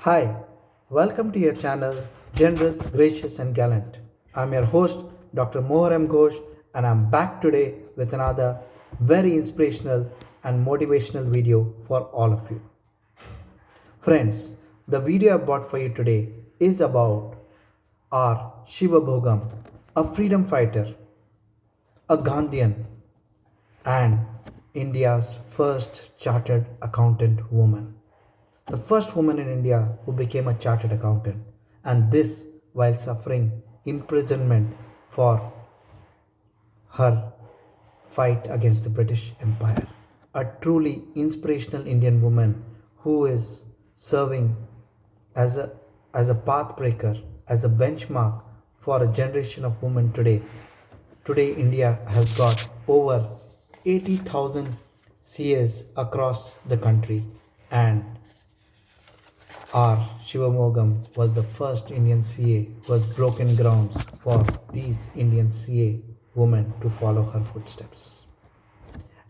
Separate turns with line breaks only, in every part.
Hi, welcome to your channel, Generous, Gracious, and Gallant. I'm your host, Dr. Ghosh, and I'm back today with another very inspirational and motivational video for all of you. Friends, the video I brought for you today is about R Sivabhogam, a freedom fighter, a Gandhian, and India's first chartered accountant woman. The first woman in India who became a chartered accountant, and this while suffering imprisonment for her fight against the British Empire. A truly inspirational Indian woman who is serving as a pathbreaker, as a benchmark for a generation of women today. Today, India has got over 80,000 CAs across the country, and R. Sivabhogam was the first Indian CA who has broken grounds for these Indian CA women to follow her footsteps.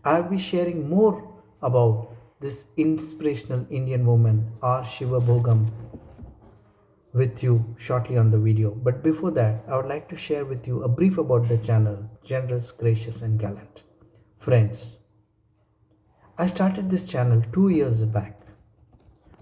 I'll be sharing more about this inspirational Indian woman R. Sivabhogam with you shortly on the video. But before that, I would like to share with you a brief about the channel, Generous, Gracious, and Gallant. Friends, I started this channel 2 years back.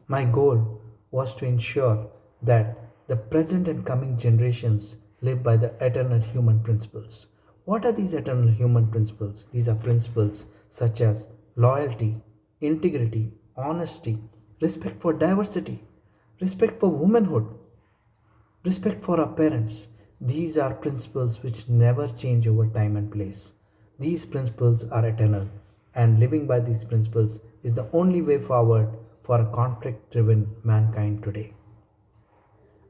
My goal was to ensure that the present and coming generations live by the eternal human principles. What are these eternal human principles? These are principles such as loyalty, integrity, honesty, respect for diversity, respect for womanhood, respect for our parents. These are principles which never change over time and place. These principles are eternal, and living by these principles is the only way forward for a conflict-driven mankind today.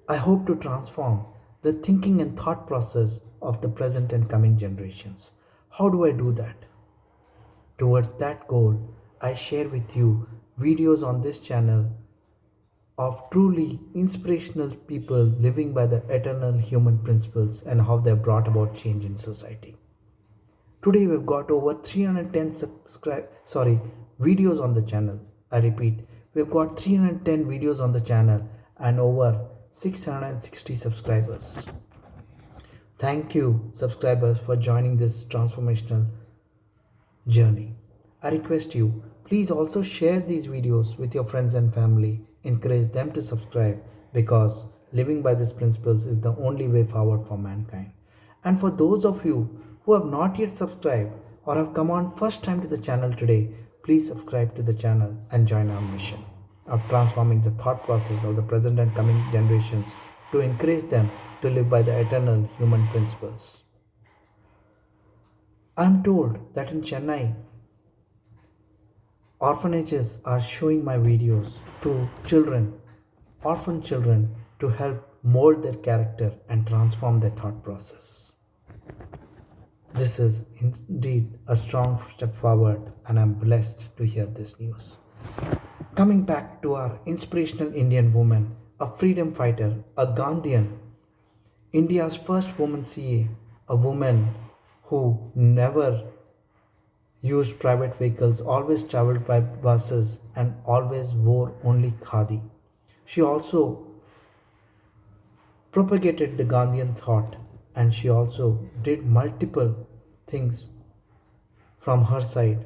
I hope to transform the thinking and thought process of the present and coming generations. How do I do that? Towards that goal, I share with you videos on this channel of truly inspirational people living by the eternal human principles and how they brought about change in society. Today we've got over 310 videos on the channel. I repeat, we've got 310 videos on the channel and over 660 subscribers. Thank you, subscribers, for joining this transformational journey. I request you, please also share these videos with your friends and family. Encourage them to subscribe because living by these principles is the only way forward for mankind. And for those of you who have not yet subscribed or have come on first time to the channel today, please subscribe to the channel and join our mission of transforming the thought process of the present and coming generations to encourage them to live by the eternal human principles. I am told that in Chennai, orphanages are showing my videos to children, orphan children, to help mold their character and transform their thought process. This is indeed a strong step forward, and I'm blessed to hear this news. Coming back to our inspirational Indian woman, a freedom fighter, a Gandhian, India's first woman CA, a woman who never used private vehicles, always traveled by buses, and always wore only Khadi. She also propagated the Gandhian thought, and she also did multiple things from her side,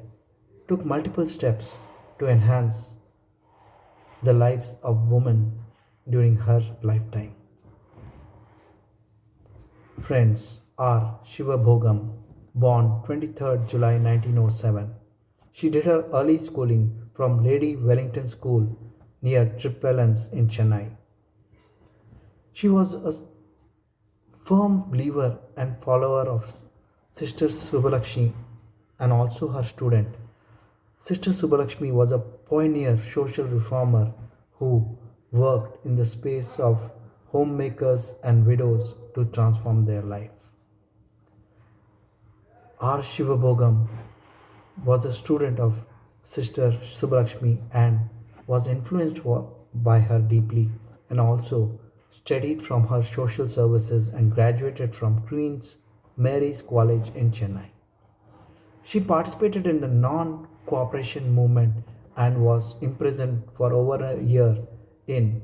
took multiple steps to enhance the lives of women during her lifetime. Friends, R. Sivabhogam, born 23rd July 1907. She did her early schooling from Lady Wellington School near Tripellans in Chennai. She was a firm believer and follower of Sister Subbalakshmi and also her student. Sister Subbalakshmi was a pioneer social reformer who worked in the space of homemakers and widows to transform their life. R. Sivabhogam was a student of Sister Subbalakshmi and was influenced by her deeply, and also studied from her social services and graduated from Queen's Mary's College in Chennai. She participated in the non-cooperation movement and was imprisoned for over a year in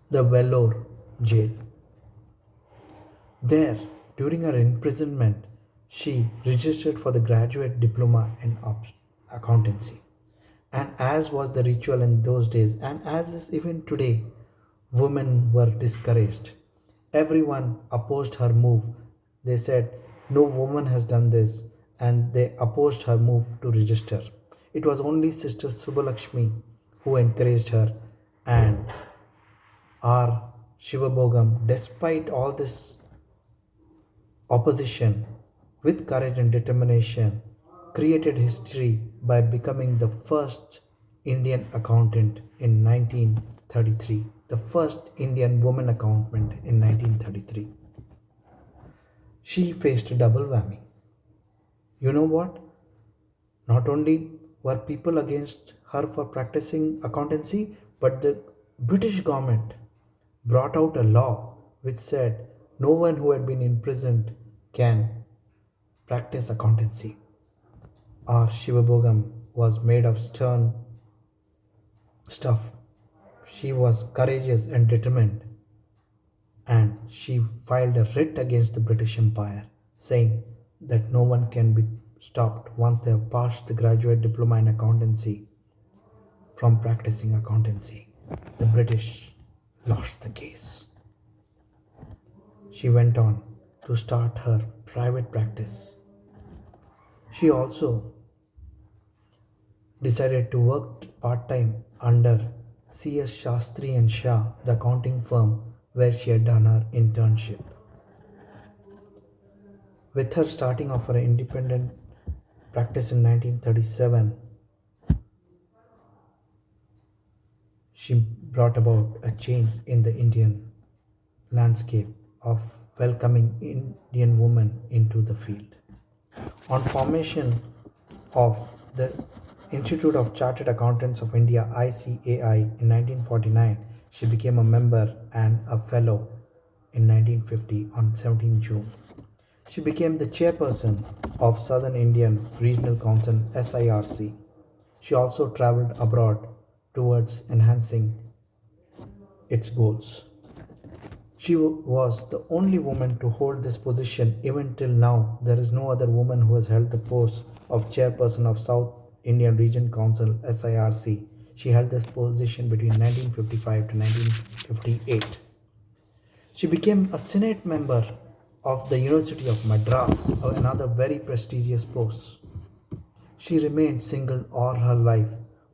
the Vellore jail. There, during her imprisonment, she registered for the graduate diploma in accountancy. And as was the ritual in those days, and as is even today, women were discouraged. Everyone opposed her move. They said, no woman has done this, and they opposed her move to register. It was only Sister Subbalakshmi who encouraged her, and R. Shivabhogam, despite all this opposition, with courage and determination, created history by becoming the first Indian accountant in 1933, the first Indian woman accountant in 1933. She faced a double whammy. You know what? Not only were people against her for practicing accountancy, but the British government brought out a law which said no one who had been imprisoned can practice accountancy. R. Shivabhogam was made of stern stuff. She was courageous and determined, and she filed a writ against the British Empire saying that no one can be stopped once they have passed the graduate diploma in accountancy from practicing accountancy. The British lost the case. She went on to start her private practice. She also decided to work part time under C.S. Sastri and Shah, the accounting firm where she had done her internship. With her starting of her independent practice in 1937, she brought about a change in the Indian landscape of welcoming Indian women into the field. On formation of the Institute of Chartered Accountants of India ICAI in 1949, she became a member and a fellow in 1950 on 17 June. She became the chairperson of Southern Indian Regional Council SIRC. She also traveled abroad towards enhancing its goals. She was the only woman to hold this position. Even till now, there is no other woman who has held the post of chairperson of South Indian Region Council SIRC. She held this position between 1955 to 1958. She became a Senate member of the University of Madras, another very prestigious post. She remained single all her life,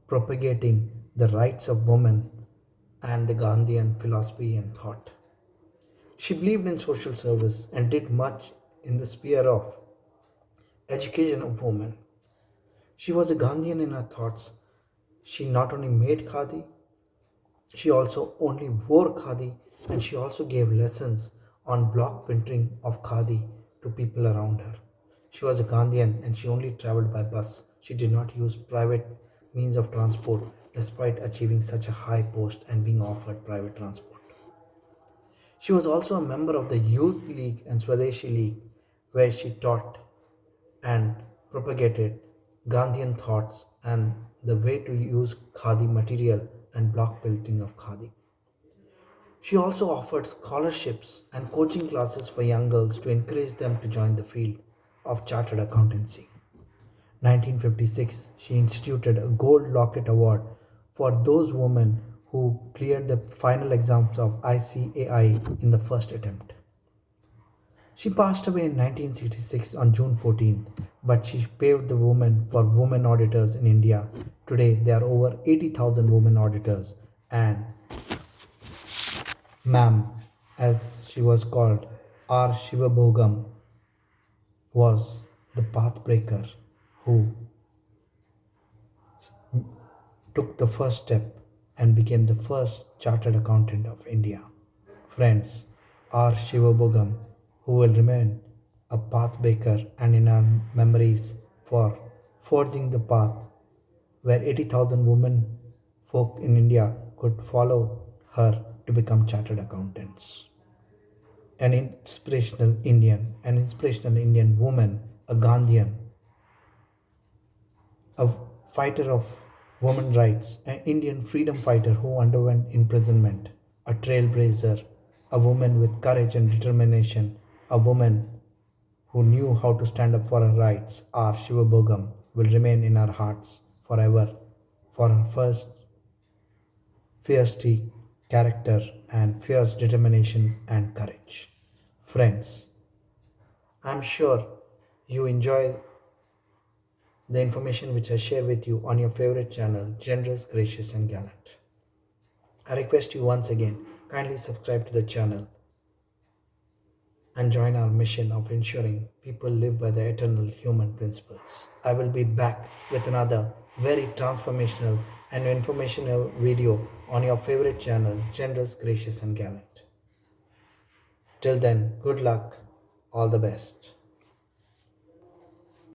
propagating the rights of women and the Gandhian philosophy and thought. She believed in social service and did much in the sphere of education of women. She was a Gandhian in her thoughts. She not only made Khadi, she also only wore Khadi, and she also gave lessons on block printing of Khadi to people around her. She was a Gandhian and she only traveled by bus. She did not use private means of transport despite achieving such a high post and being offered private transport. She was also a member of the Youth League and Swadeshi League, where she taught and propagated Gandhian thoughts and the way to use Khadi material and block printing of Khadi. She also offered scholarships and coaching classes for young girls to encourage them to join the field of chartered accountancy. 1956, she instituted a Gold Locket Award for those women who cleared the final exams of ICAI in the first attempt. She passed away in 1966 on June 14th, but she paved the woman for women auditors in India. Today, there are over 80,000 women auditors, and Ma'am, as she was called, R. Sivabhogam, was the pathbreaker who took the first step and became the first chartered accountant of India. Friends, R. Sivabhogam, who will remain a pathbreaker and in our memories for forging the path where 80,000 women folk in India could follow her to become chartered accountants. An inspirational Indian woman, a Gandhian, a fighter of women rights, an Indian freedom fighter who underwent imprisonment, a trailblazer, a woman with courage and determination, a woman who knew how to stand up for her rights. R Sivabhogam will remain in our hearts forever for her first fierce character and fierce determination and courage. Friends, I'm sure you enjoy the information which I share with you on your favorite channel, Generous, Gracious, and Gallant. I request you once again, kindly subscribe to the channel and join our mission of ensuring people live by the eternal human principles. I will be back with another very transformational and informational video on your favorite channel, Generous, Gracious, and Gallant. Till then, good luck, all the best.